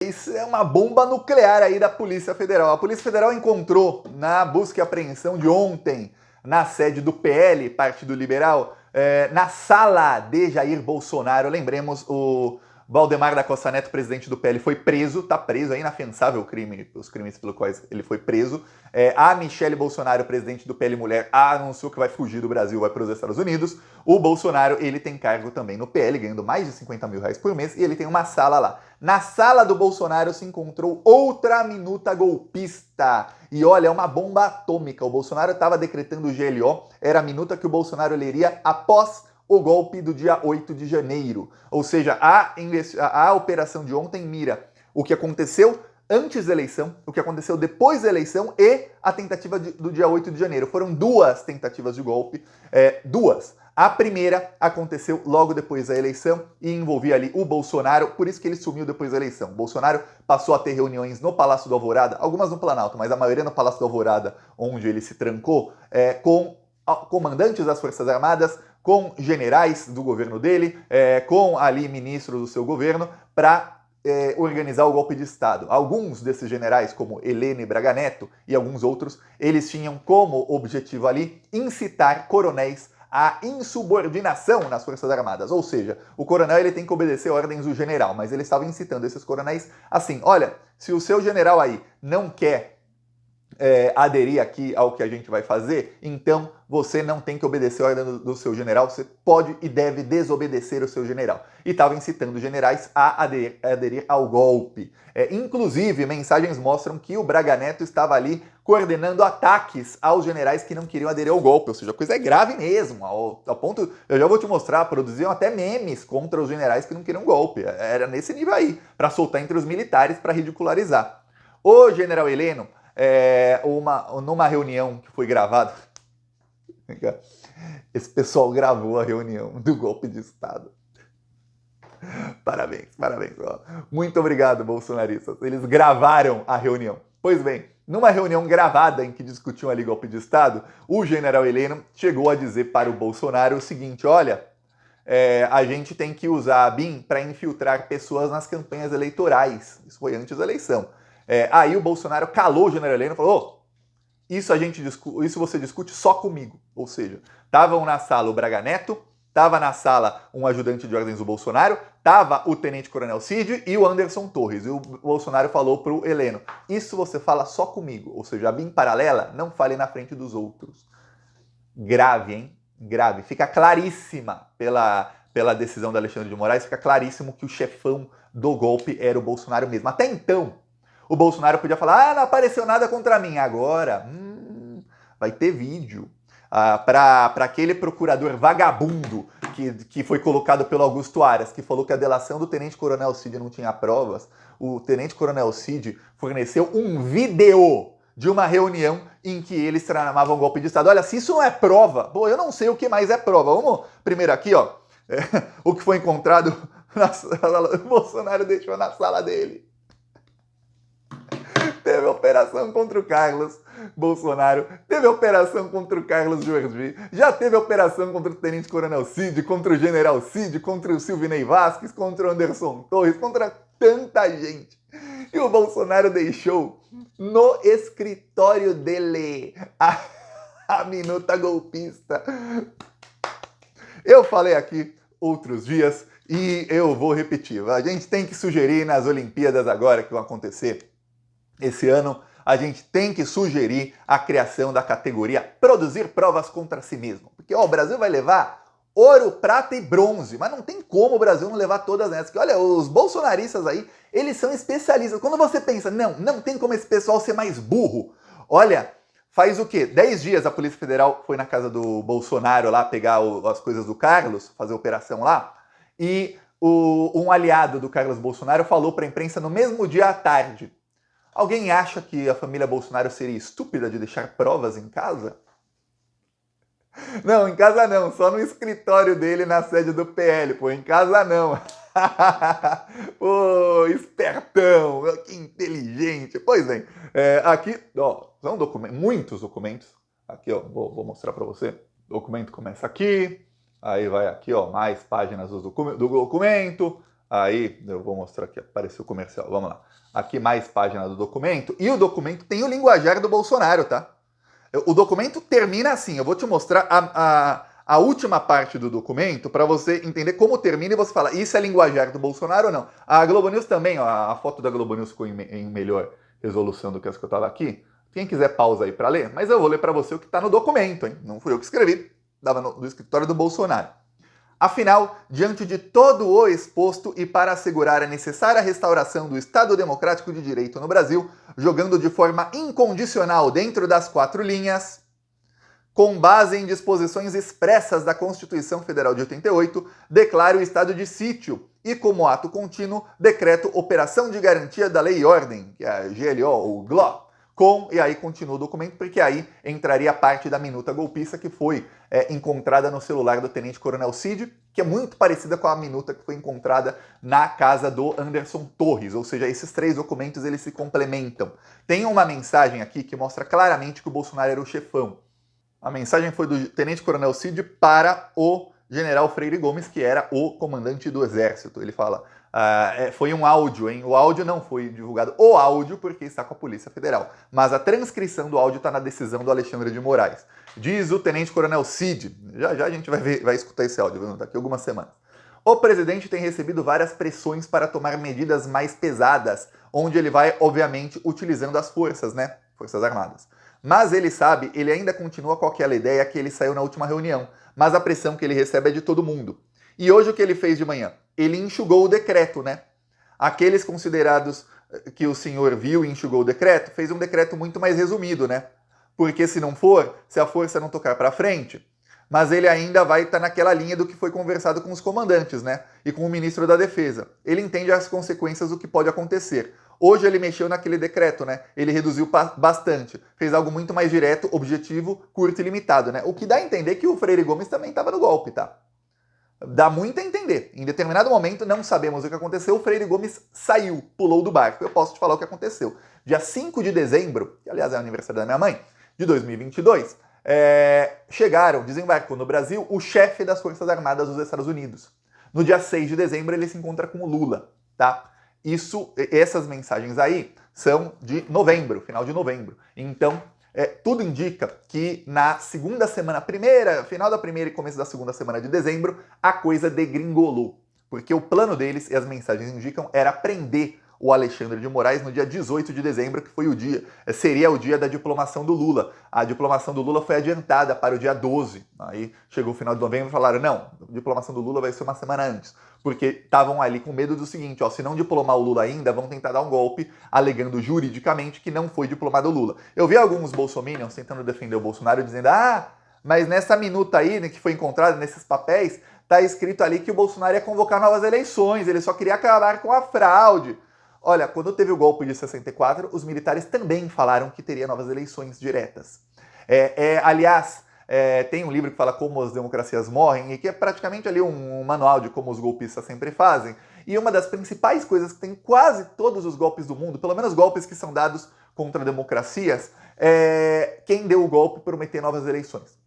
Isso é uma bomba nuclear aí da Polícia Federal. A Polícia Federal encontrou na busca e apreensão de ontem, na sede do PL, Partido Liberal, na sala de Jair Bolsonaro. Lembremos, o Valdemar da Costa Neto, presidente do PL, foi preso, tá preso, é inafensável os crimes pelos quais ele foi preso. A Michele Bolsonaro, presidente do PL Mulher, anunciou que vai fugir do Brasil, vai para os Estados Unidos. O Bolsonaro, ele tem cargo também no PL, ganhando mais de 50 mil reais por mês, e ele tem uma sala lá. Na sala do Bolsonaro se encontrou outra minuta golpista. E olha, é uma bomba atômica. O Bolsonaro estava decretando o GLO, era a minuta que o Bolsonaro leria após o golpe do dia 8 de janeiro. Ou seja, a operação de ontem mira o que aconteceu antes da eleição, o que aconteceu depois da eleição e a tentativa do dia 8 de janeiro. Foram duas tentativas de golpe, duas. A primeira aconteceu logo depois da eleição e envolvia ali o Bolsonaro, por isso que ele sumiu depois da eleição. O Bolsonaro passou a ter reuniões no Palácio do Alvorada, algumas no Planalto, mas a maioria no Palácio do Alvorada, onde ele se trancou, com comandantes das Forças Armadas, com generais do governo dele, com ali ministros do seu governo, para organizar o golpe de Estado. Alguns desses generais, como Helena e Braga Neto e alguns outros, eles tinham como objetivo ali incitar coronéis a insubordinação nas Forças Armadas. Ou seja, o coronel ele tem que obedecer ordens do general, mas ele estava incitando esses coronéis assim, olha, se o seu general aí não quer aderir aqui ao que a gente vai fazer, então você não tem que obedecer a ordem do seu general, você pode e deve desobedecer o seu general. E estava incitando os generais a aderir ao golpe. Inclusive, mensagens mostram que o Braga Neto estava ali coordenando ataques aos generais que não queriam aderir ao golpe, ou seja, a coisa é grave mesmo, ao ponto, eu já vou te mostrar, produziam até memes contra os generais que não queriam golpe, era nesse nível aí, para soltar entre os militares, para ridicularizar. O general Heleno, numa reunião que foi gravada, esse pessoal gravou a reunião do golpe de Estado. Parabéns, parabéns. Muito obrigado, bolsonaristas. Eles gravaram a reunião. Pois bem, numa reunião gravada em que discutiam ali golpe de Estado, o general Heleno chegou a dizer para o Bolsonaro o seguinte, olha, a gente tem que usar a BIM para infiltrar pessoas nas campanhas eleitorais. Isso foi antes da eleição. Aí o Bolsonaro calou o general Heleno e falou, isso você discute só comigo. Ou seja, estavam na sala o Braga Neto, estava na sala um ajudante de ordens do Bolsonaro, estava o tenente-coronel Cid e o Anderson Torres. E o Bolsonaro falou para o Heleno, isso você fala só comigo. Ou seja, a BIM paralela, não fale na frente dos outros. Grave, hein? Grave. Fica claríssima pela decisão da Alexandre de Moraes, fica claríssimo que o chefão do golpe era o Bolsonaro mesmo. Até então, o Bolsonaro podia falar, não apareceu nada contra mim. Agora, vai ter vídeo. Para aquele procurador vagabundo que foi colocado pelo Augusto Aras, que falou que a delação do tenente-coronel Cid não tinha provas, o tenente-coronel Cid forneceu um vídeo de uma reunião em que eles tramavam um golpe de Estado. Olha, se isso não é prova, pô, eu não sei o que mais é prova. Vamos primeiro aqui, ó, o que foi encontrado na sala, o Bolsonaro deixou na sala dele. Teve operação contra o Carlos Bolsonaro, teve operação contra o Carlos Jordi, já teve operação contra o tenente-coronel Cid, contra o general Cid, contra o Silvinei Vasquez, contra o Anderson Torres, contra tanta gente. E o Bolsonaro deixou no escritório dele a minuta golpista. Eu falei aqui outros dias e eu vou repetir. A gente tem que sugerir nas Olimpíadas agora que vão acontecer esse ano, a gente tem que sugerir a criação da categoria produzir provas contra si mesmo. Porque o Brasil vai levar ouro, prata e bronze, mas não tem como o Brasil não levar todas essas. Porque olha, os bolsonaristas aí, eles são especialistas. Quando você pensa, não tem como esse pessoal ser mais burro. Olha, faz o quê? 10 dias a Polícia Federal foi na casa do Bolsonaro lá pegar as coisas do Carlos, fazer operação lá, e um aliado do Carlos Bolsonaro falou para a imprensa no mesmo dia à tarde, alguém acha que a família Bolsonaro seria estúpida de deixar provas em casa? Não, em casa não, só no escritório dele na sede do PL, pô, em casa não. Pô, espertão, que inteligente. Pois bem, aqui, ó, são muitos documentos. Aqui, ó, vou mostrar para você. O documento começa aqui, aí vai aqui, ó, mais páginas do documento. Aí, eu vou mostrar aqui, apareceu o comercial, vamos lá. Aqui mais página do documento, e o documento tem o linguajar do Bolsonaro, tá? O documento termina assim, eu vou te mostrar a última parte do documento para você entender como termina e você fala, isso é linguajar do Bolsonaro ou não? A Globo News também, ó, a foto da Globo News ficou em melhor resolução do que as que eu tava aqui. Quem quiser pausa aí para ler, mas eu vou ler para você o que está no documento, hein? Não fui eu que escrevi, estava no escritório do Bolsonaro. Afinal, diante de todo o exposto e para assegurar a necessária restauração do Estado Democrático de Direito no Brasil, jogando de forma incondicional dentro das 4 linhas, com base em disposições expressas da Constituição Federal de 88, declara o estado de sítio e, como ato contínuo, decreto Operação de Garantia da Lei e Ordem, que é a GLO, ou GLO, e aí continua o documento, porque aí entraria a parte da minuta golpista que foi encontrada no celular do Tenente Coronel Cid, que é muito parecida com a minuta que foi encontrada na casa do Anderson Torres, ou seja, esses 3 documentos eles se complementam. Tem uma mensagem aqui que mostra claramente que o Bolsonaro era o chefão. A mensagem foi do Tenente Coronel Cid para o General Freire Gomes, que era o comandante do Exército. Ele fala, foi um áudio, hein? O áudio não foi divulgado, o áudio, porque está com a Polícia Federal. Mas a transcrição do áudio está na decisão do Alexandre de Moraes. Diz o Tenente Coronel Cid, já a gente vai escutar esse áudio, daqui a algumas semanas. O presidente tem recebido várias pressões para tomar medidas mais pesadas, onde ele vai, obviamente, utilizando as forças, né? Forças Armadas. Mas ele sabe, ele ainda continua com aquela ideia que ele saiu na última reunião, mas a pressão que ele recebe é de todo mundo. E hoje o que ele fez de manhã? Ele enxugou o decreto, né? Aqueles considerados que o senhor viu e enxugou o decreto, fez um decreto muito mais resumido, né? Porque se não for, se a força não tocar para frente, mas ele ainda vai estar naquela linha do que foi conversado com os comandantes, né? E com o ministro da Defesa. Ele entende as consequências do que pode acontecer. Hoje ele mexeu naquele decreto, né? Ele reduziu bastante. Fez algo muito mais direto, objetivo, curto e limitado, né? O que dá a entender que o Freire Gomes também estava no golpe, tá? Dá muito a entender. Em determinado momento, não sabemos o que aconteceu, o Freire Gomes saiu, pulou do barco. Eu posso te falar o que aconteceu. Dia 5 de dezembro, que aliás é o aniversário da minha mãe, de 2022, desembarcou no Brasil o chefe das Forças Armadas dos Estados Unidos. No dia 6 de dezembro, ele se encontra com o Lula, tá? Essas mensagens aí são de novembro, final de novembro. Então, tudo indica que na segunda semana, final da primeira e começo da segunda semana de dezembro, a coisa degringolou. Porque o plano deles, e as mensagens indicam, era prender o Alexandre de Moraes no dia 18 de dezembro, que foi seria o dia da diplomação do Lula. A diplomação do Lula foi adiantada para o dia 12. Aí chegou o final de novembro e falaram, não, a diplomação do Lula vai ser uma semana antes. Porque estavam ali com medo do seguinte, se não diplomar o Lula ainda, vão tentar dar um golpe, alegando juridicamente que não foi diplomado o Lula. Eu vi alguns bolsominions tentando defender o Bolsonaro, dizendo, mas nessa minuta aí, né, que foi encontrada nesses papéis, tá escrito ali que o Bolsonaro ia convocar novas eleições, ele só queria acabar com a fraude. Olha, quando teve o golpe de 64, os militares também falaram que teria novas eleições diretas. Aliás, tem um livro que fala como as democracias morrem, e que é praticamente ali um manual de como os golpistas sempre fazem. E uma das principais coisas que tem quase todos os golpes do mundo, pelo menos golpes que são dados contra democracias, quem deu o golpe prometer novas eleições.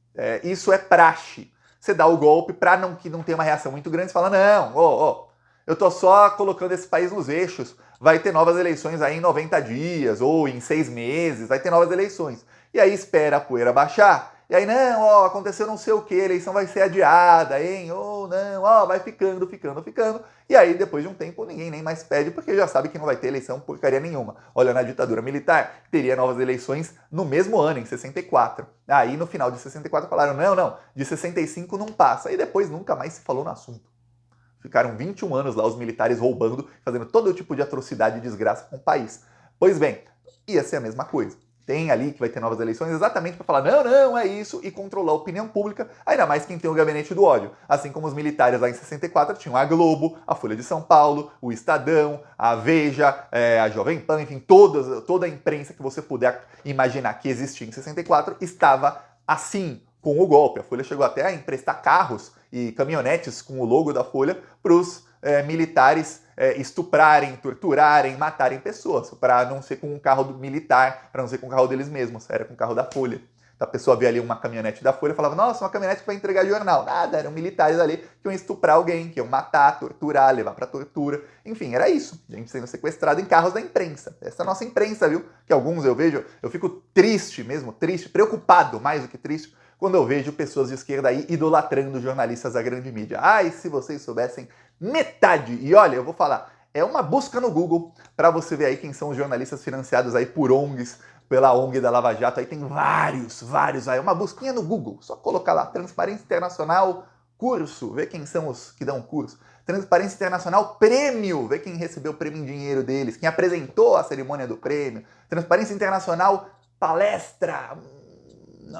Isso é praxe. Você dá o golpe para que não tenha uma reação muito grande, você fala, não, eu tô só colocando esse país nos eixos, vai ter novas eleições aí em 90 dias, ou em 6 meses, vai ter novas eleições. E aí espera a poeira baixar, e aí, não, aconteceu não sei o que, a eleição vai ser adiada, hein, vai ficando, e aí depois de um tempo ninguém nem mais pede, porque já sabe que não vai ter eleição porcaria nenhuma. Olha, na ditadura militar, teria novas eleições no mesmo ano, em 64. Aí no final de 64 falaram, não, de 65 não passa, e depois nunca mais se falou no assunto. Ficaram 21 anos lá os militares roubando, fazendo todo tipo de atrocidade e desgraça com o país. Pois bem, ia ser a mesma coisa. Tem ali que vai ter novas eleições exatamente para falar não, é isso, e controlar a opinião pública, ainda mais quem tem o gabinete do ódio. Assim como os militares lá em 64 tinham a Globo, a Folha de São Paulo, o Estadão, a Veja, a Jovem Pan, enfim, toda a imprensa que você puder imaginar que existia em 64 estava assim, com o golpe. A Folha chegou até a emprestar carros e caminhonetes com o logo da Folha para os militares estuprarem, torturarem, matarem pessoas, para não ser com um carro militar, para não ser com o carro deles mesmos, era com o carro da Folha. A pessoa vê ali uma caminhonete da Folha e falava, nossa, uma caminhonete que vai entregar jornal. Nada, eram militares ali que iam estuprar alguém, que iam matar, torturar, levar pra tortura. Enfim, era isso. Gente sendo sequestrada em carros da imprensa. Essa é a nossa imprensa, viu? Que alguns eu vejo, eu fico triste mesmo, triste, preocupado mais do que triste, quando eu vejo pessoas de esquerda aí idolatrando jornalistas da grande mídia. Ai, se vocês soubessem metade. E olha, eu vou falar, é uma busca no Google para você ver aí quem são os jornalistas financiados aí por ONGs, pela ONG da Lava Jato. Aí tem vários aí. Uma busquinha no Google, só colocar lá, Transparência Internacional Curso, ver quem são os que dão curso. Transparência Internacional Prêmio, ver quem recebeu o prêmio em dinheiro deles, quem apresentou a cerimônia do prêmio. Transparência Internacional Palestra.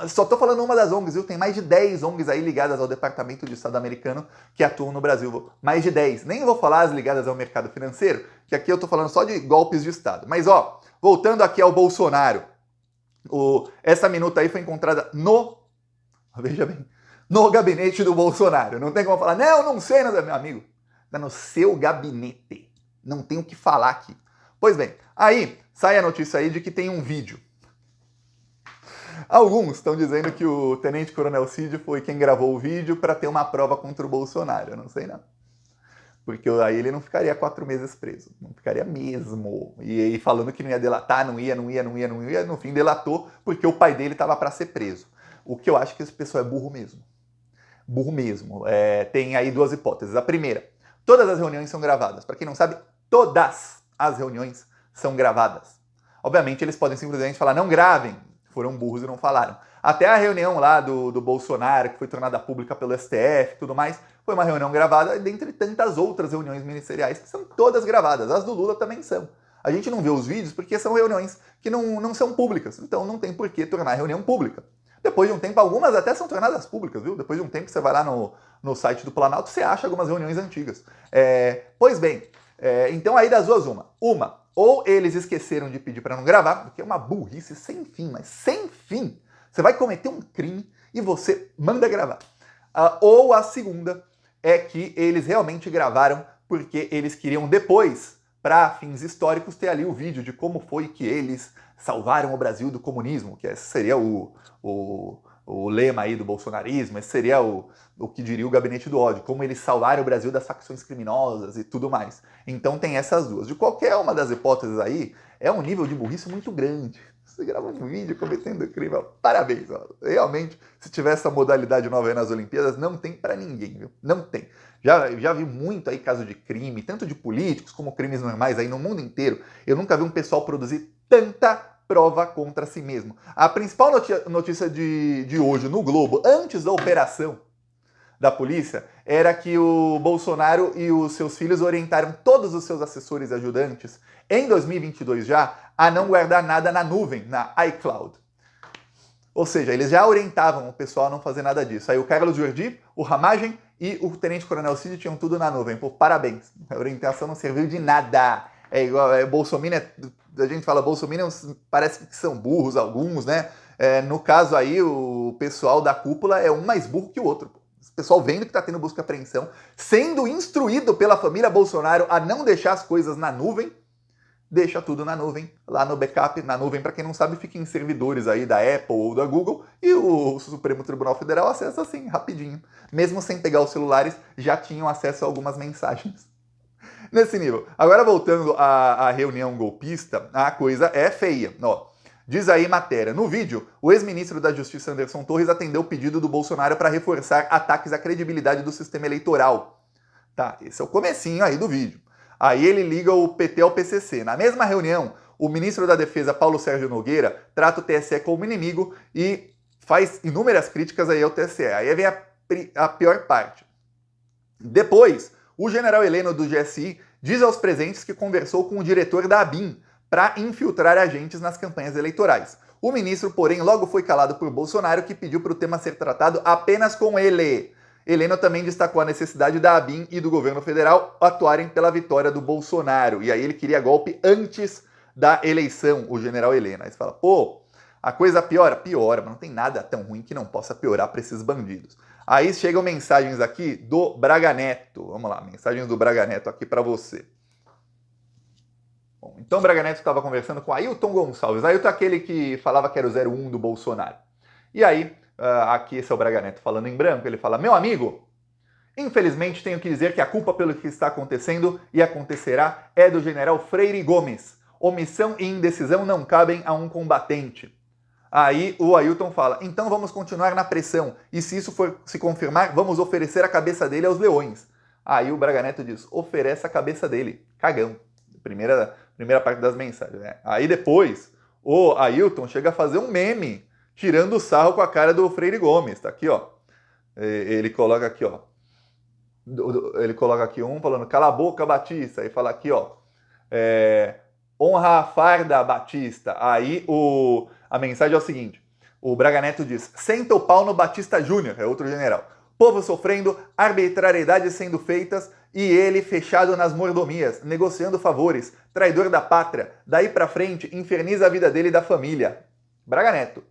Só tô falando uma das ONGs, viu? Tem mais de 10 ONGs aí ligadas ao Departamento de Estado americano que atuam no Brasil. Mais de 10. Nem vou falar as ligadas ao mercado financeiro, que aqui eu tô falando só de golpes de Estado. Mas ó, voltando aqui ao Bolsonaro. Essa minuta aí foi encontrada veja bem, no gabinete do Bolsonaro. Não tem como falar, não sei, meu amigo. Tá no seu gabinete. Não tem o que falar aqui. Pois bem, aí sai a notícia aí de que tem um vídeo. Alguns estão dizendo que o Tenente Coronel Cid foi quem gravou o vídeo para ter uma prova contra o Bolsonaro. Eu não sei não. Porque aí ele não ficaria 4 meses preso. Não ficaria mesmo. E falando que não ia delatar, não ia. No fim delatou porque o pai dele estava para ser preso. O que eu acho que esse pessoal é burro mesmo. Burro mesmo. Tem aí 2 hipóteses. A primeira, todas as reuniões são gravadas. Para quem não sabe, todas as reuniões são gravadas. Obviamente eles podem simplesmente falar, não gravem. Foram burros e não falaram. Até a reunião lá do Bolsonaro, que foi tornada pública pelo STF e tudo mais, foi uma reunião gravada, dentre tantas outras reuniões ministeriais, que são todas gravadas. As do Lula também são. A gente não vê os vídeos porque são reuniões que não são públicas, então não tem por que tornar a reunião pública. Depois de um tempo, algumas até são tornadas públicas, viu? Depois de um tempo você vai lá no site do Planalto, você acha algumas reuniões antigas. Pois bem, então aí das duas uma. Ou eles esqueceram de pedir para não gravar, porque é uma burrice sem fim, mas sem fim. Você vai cometer um crime e você manda gravar. Ou a segunda é que eles realmente gravaram porque eles queriam depois, para fins históricos, ter ali o vídeo de como foi que eles salvaram o Brasil do comunismo, que esse seria o lema aí do bolsonarismo, esse seria o que diria o gabinete do ódio, como eles salvaram o Brasil das facções criminosas e tudo mais. Então tem essas duas. De qualquer uma das hipóteses aí, é um nível de burrice muito grande. Você grava um vídeo cometendo crime, parabéns. Ó. Realmente, se tiver essa modalidade nova aí nas Olimpíadas, não tem pra ninguém, viu? Não tem. Já vi muito aí caso de crime, tanto de políticos como crimes normais aí no mundo inteiro. Eu nunca vi um pessoal produzir tanta prova contra si mesmo. A principal notícia de hoje no Globo, antes da operação da polícia, era que o Bolsonaro e os seus filhos orientaram todos os seus assessores e ajudantes, em 2022 já, a não guardar nada na nuvem, na iCloud. Ou seja, eles já orientavam o pessoal a não fazer nada disso. Aí o Carlos Jordi, o Ramagem e o Tenente Coronel Cid tinham tudo na nuvem. Pô, parabéns. A orientação não serviu de nada. É igual, Bolsonaro, a gente fala Bolsonaro, parece que são burros alguns, né? No caso aí, o pessoal da cúpula é um mais burro que o outro. O pessoal vendo que está tendo busca e apreensão, sendo instruído pela família Bolsonaro a não deixar as coisas na nuvem, deixa tudo na nuvem, lá no backup, na nuvem, para quem não sabe, fica em servidores aí da Apple ou da Google, e o Supremo Tribunal Federal acessa assim, rapidinho. Mesmo sem pegar os celulares, já tinham acesso a algumas mensagens. Nesse nível. Agora, voltando à reunião golpista, a coisa é feia. Ó, diz aí matéria. No vídeo, o ex-ministro da Justiça Anderson Torres atendeu o pedido do Bolsonaro para reforçar ataques à credibilidade do sistema eleitoral. Tá, esse é o comecinho aí do vídeo. Aí ele liga o PT ao PCC. Na mesma reunião, o ministro da Defesa, Paulo Sérgio Nogueira, trata o TSE como inimigo e faz inúmeras críticas aí ao TSE. Aí vem a pior parte. Depois, o general Heleno do GSI diz aos presentes que conversou com o diretor da ABIN para infiltrar agentes nas campanhas eleitorais. O ministro, porém, logo foi calado por Bolsonaro, que pediu para o tema ser tratado apenas com ele. Heleno também destacou a necessidade da ABIN e do governo federal atuarem pela vitória do Bolsonaro. E aí ele queria golpe antes da eleição, o general Heleno. Aí você fala, pô, a coisa piora? Piora, mas não tem nada tão ruim que não possa piorar para esses bandidos. Aí chegam mensagens aqui do Braga Neto. Vamos lá, mensagens do Braga Neto aqui para você. Bom, então o Braga Neto estava conversando com Ailton Gonçalves. Ailton é aquele que falava que era o 01 do Bolsonaro. E aí, aqui esse é o Braga Neto falando em branco, ele fala: meu amigo, infelizmente tenho que dizer que a culpa pelo que está acontecendo e acontecerá é do general Freire Gomes. Omissão e indecisão não cabem a um combatente. Aí o Ailton fala: então vamos continuar na pressão, e se isso for se confirmar, vamos oferecer a cabeça dele aos leões. Aí o Braga Neto diz: oferece a cabeça dele. Cagão. Primeira parte das mensagens, né? Aí depois o Ailton chega a fazer um meme tirando o sarro com a cara do Freire Gomes. Tá aqui, ó. Ele coloca aqui, ó. Ele coloca aqui um falando: cala a boca, Batista. Aí fala aqui, ó. Honra a farda, Batista. Aí a mensagem é o seguinte: o Braga Neto diz: senta o pau no Batista Júnior, é outro general. Povo sofrendo, arbitrariedades sendo feitas e ele fechado nas mordomias, negociando favores, traidor da pátria. Daí pra frente, inferniza a vida dele e da família. Braga Neto: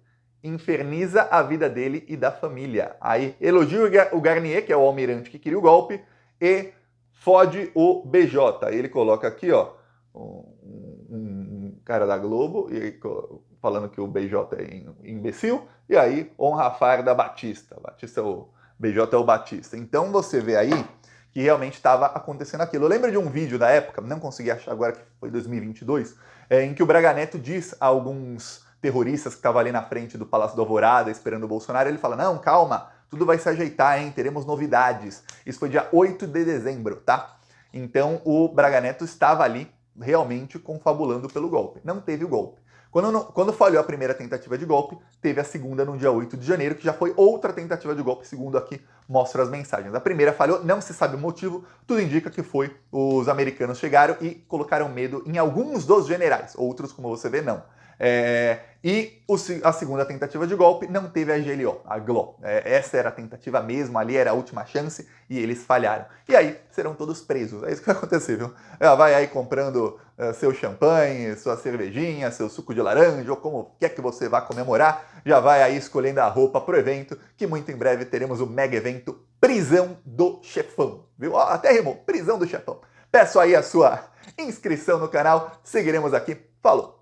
inferniza a vida dele e da família. Aí elogia o Garnier, que é o almirante que queria o golpe, e fode o BJ. Aí ele coloca aqui, ó, um cara da Globo falando que o BJ é imbecil, e aí honra a farda Batista. O BJ é o Batista. Então você vê aí que realmente estava acontecendo aquilo. Eu lembro de um vídeo da época, não consegui achar agora, que foi 2022, em que o Braga Neto diz a alguns terroristas que estavam ali na frente do Palácio do Alvorada esperando o Bolsonaro, ele fala: não, calma, tudo vai se ajeitar, hein? Teremos novidades. Isso foi dia 8 de dezembro, tá? Então o Braga Neto estava ali realmente confabulando pelo golpe. Não teve o golpe. Quando falhou a primeira tentativa de golpe, teve a segunda no dia 8 de janeiro, que já foi outra tentativa de golpe, segundo aqui mostra as mensagens. A primeira falhou, não se sabe o motivo, tudo indica que foi os americanos chegaram e colocaram medo em alguns dos generais, outros, como você vê, não. A segunda tentativa de golpe não teve a GLO. Essa era a tentativa mesmo, ali era a última chance e eles falharam. E aí serão todos presos, é isso que vai acontecer, viu? Vai aí comprando seu champanhe, sua cervejinha, seu suco de laranja, ou como quer que você vá comemorar, já vai aí escolhendo a roupa pro evento, que muito em breve teremos o mega evento Prisão do Chefão, viu? Até rimou, Prisão do Chefão. Peço aí a sua inscrição no canal, seguiremos aqui, falou!